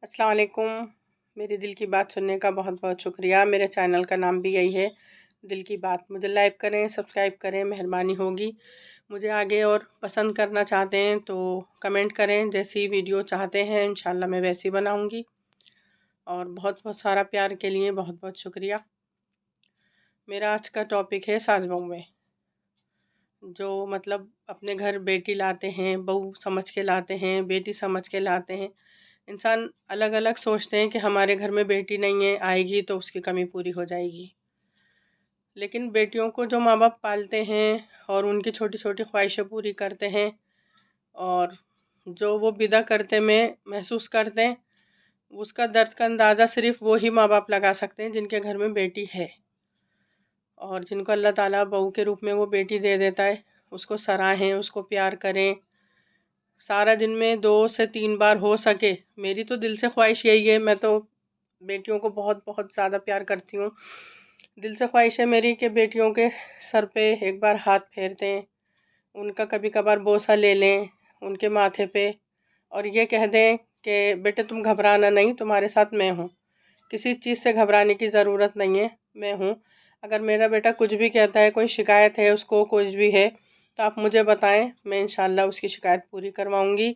अस्सलाम वालेकुम। मेरी दिल की बात सुनने का बहुत बहुत शुक्रिया। मेरे चैनल का नाम भी यही है, दिल की बात। मुझे लाइक करें, सब्सक्राइब करें, मेहरबानी होगी। मुझे आगे और पसंद करना चाहते हैं तो कमेंट करें, जैसी वीडियो चाहते हैं इंशाल्लाह मैं वैसी बनाऊंगी। और बहुत बहुत सारा प्यार के लिए बहुत बहुत शुक्रिया। मेरा आज का टॉपिक है सास बहू में। जो मतलब अपने घर बेटी लाते हैं, बहू समझ के लाते हैं, बेटी समझ के लाते हैं। इंसान अलग अलग सोचते हैं कि हमारे घर में बेटी नहीं है, आएगी तो उसकी कमी पूरी हो जाएगी। लेकिन बेटियों को जो माँ बाप पालते हैं और उनकी छोटी छोटी ख्वाहिशें पूरी करते हैं और जो वो विदा करते में महसूस करते हैं, उसका दर्द का अंदाज़ा सिर्फ वो ही माँ बाप लगा सकते हैं जिनके घर में बेटी है और जिनको अल्लाह ताला बहू के रूप में वो बेटी दे देता है। उसको सराहें, उसको प्यार करें। सारा दिन में 2 से 3 बार हो सके, मेरी तो दिल से ख्वाहिश यही है। मैं तो बेटियों को बहुत बहुत ज़्यादा प्यार करती हूँ। दिल से ख्वाहिश है मेरी कि बेटियों के सर पे एक बार हाथ फेर दें, उनका कभी कभार बोसा ले लें उनके माथे पे और ये कह दें कि बेटे तुम घबराना नहीं, तुम्हारे साथ मैं हूँ। किसी चीज़ से घबराने की ज़रूरत नहीं है, मैं हूँ। अगर मेरा बेटा कुछ भी कहता है, कोई शिकायत है उसको, कुछ भी है, तो आप मुझे बताएं, मैं इंशाल्लाह उसकी शिकायत पूरी करवाऊँगी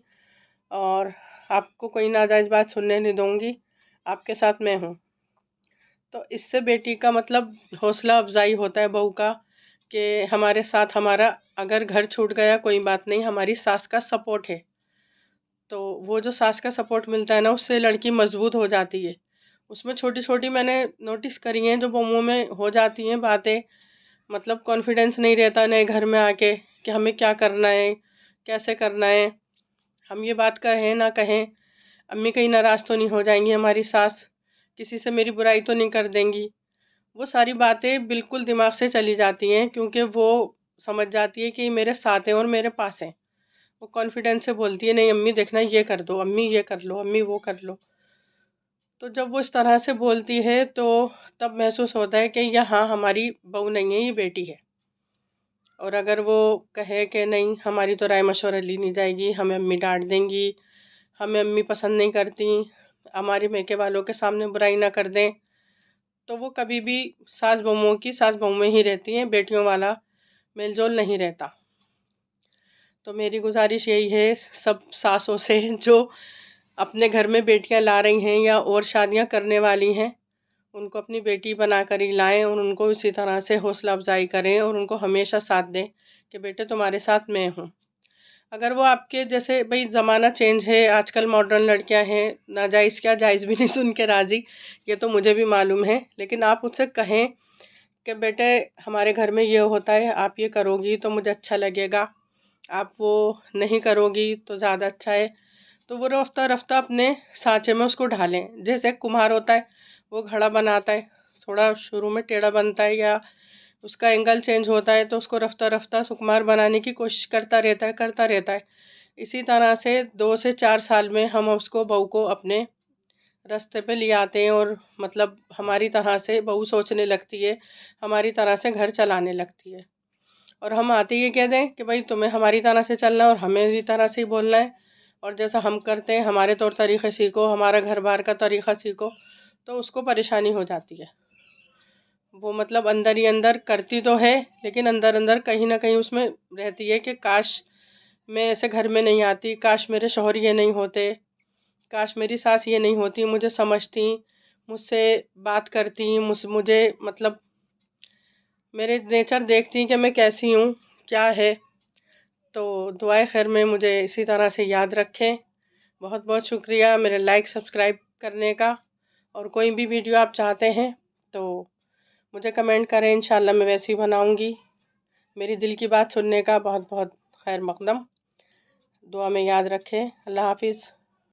और आपको कोई नाजायज़ बात सुनने नहीं दूँगी। आपके साथ मैं हूँ। तो इससे बेटी का मतलब हौसला अफजाई होता है बहू का कि हमारे साथ, हमारा अगर घर छूट गया कोई बात नहीं, हमारी सास का सपोर्ट है। तो वो जो सास का सपोर्ट मिलता है ना, उससे लड़की मजबूत हो जाती है। उसमें छोटी छोटी मैंने नोटिस करी हैं जो बहुओं में हो जाती हैं बातें। मतलब कॉन्फिडेंस नहीं रहता नए घर में आके कि हमें क्या करना है, कैसे करना है, हम ये बात कहें ना कहें, अम्मी कहीं नाराज़ तो नहीं हो जाएंगी, हमारी सास किसी से मेरी बुराई तो नहीं कर देंगी। वो सारी बातें बिल्कुल दिमाग से चली जाती हैं क्योंकि वो समझ जाती है कि ये मेरे साथ हैं और मेरे पास हैं। वो कॉन्फिडेंस से बोलती है, नहीं अम्मी देखना ये कर दो, अम्मी ये कर लो, अम्मी वो कर लो। तो जब वो इस तरह से बोलती है तो तब महसूस होता है कि यहाँ हमारी बहू नहीं है, ये बेटी है। और अगर वो कहे कि नहीं हमारी तो राय मशवरा ली नहीं जाएगी, हमें अम्मी डांट देंगी, हमें अम्मी पसंद नहीं करती, हमारे मैके वालों के सामने बुराई ना कर दें, तो वो कभी भी सास बहुओं की सास बहू में ही रहती हैं, बेटियों वाला मेलजोल नहीं रहता। तो मेरी गुजारिश यही है सब सासों से जो अपने घर में बेटियां ला रही हैं या और शादियां करने वाली हैं, उनको अपनी बेटी बना कर ही लाएं और उनको इसी तरह से हौसला अफजाई करें और उनको हमेशा साथ दें कि बेटे तुम्हारे साथ मैं हूँ। अगर वो आपके जैसे, भाई ज़माना चेंज है, आजकल मॉडर्न लड़कियां हैं, नाजायज़ क्या जायज़ भी नहीं सुन के राज़ी, ये तो मुझे भी मालूम है। लेकिन आप उससे कहें कि बेटे हमारे घर में ये होता है, आप ये करोगी तो मुझे अच्छा लगेगा, आप वो नहीं करोगी तो ज़्यादा अच्छा है। तो वो रफ्ता रफ्ता अपने सांचे में उसको ढालें। जैसे कुम्हार होता है, वो घड़ा बनाता है, थोड़ा शुरू में टेढ़ा बनता है या उसका एंगल चेंज होता है तो उसको रफ्ता रफ्ता सुकुमार बनाने की कोशिश करता रहता है। इसी तरह से 2 से 4 साल में हम उसको बहू को अपने रास्ते पे ले आते हैं और मतलब हमारी तरह से बहू सोचने लगती है, हमारी तरह से घर चलाने लगती है। और हम आते ये कह दें कि भाई तुम्हें हमारी तरह से चलना है और हमें मेरी तरह से ही बोलना है और जैसा हम करते हैं हमारे तौर तरीक़े सीखो, हमारा घर बार का तरीक़ा सीखो, तो उसको परेशानी हो जाती है। वो मतलब अंदर ही अंदर करती तो है लेकिन अंदर अंदर कहीं ना कहीं उसमें रहती है कि काश मैं ऐसे घर में नहीं आती, काश मेरे शौहर ये नहीं होते, काश मेरी सास ये नहीं होती, मुझे समझती, मुझसे बात करती, मुझे मतलब मेरे नेचर देखती कि मैं कैसी हूँ, क्या है। तो दुआए खैर में मुझे इसी तरह से याद रखें। बहुत बहुत शुक्रिया मेरे लाइक सब्सक्राइब करने का। और कोई भी वीडियो आप चाहते हैं तो मुझे कमेंट करें, इंशाल्लाह मैं वैसी बनाऊंगी। मेरी दिल की बात सुनने का बहुत बहुत खैर मकदम। दुआ में याद रखें। अल्लाह हाफिज़।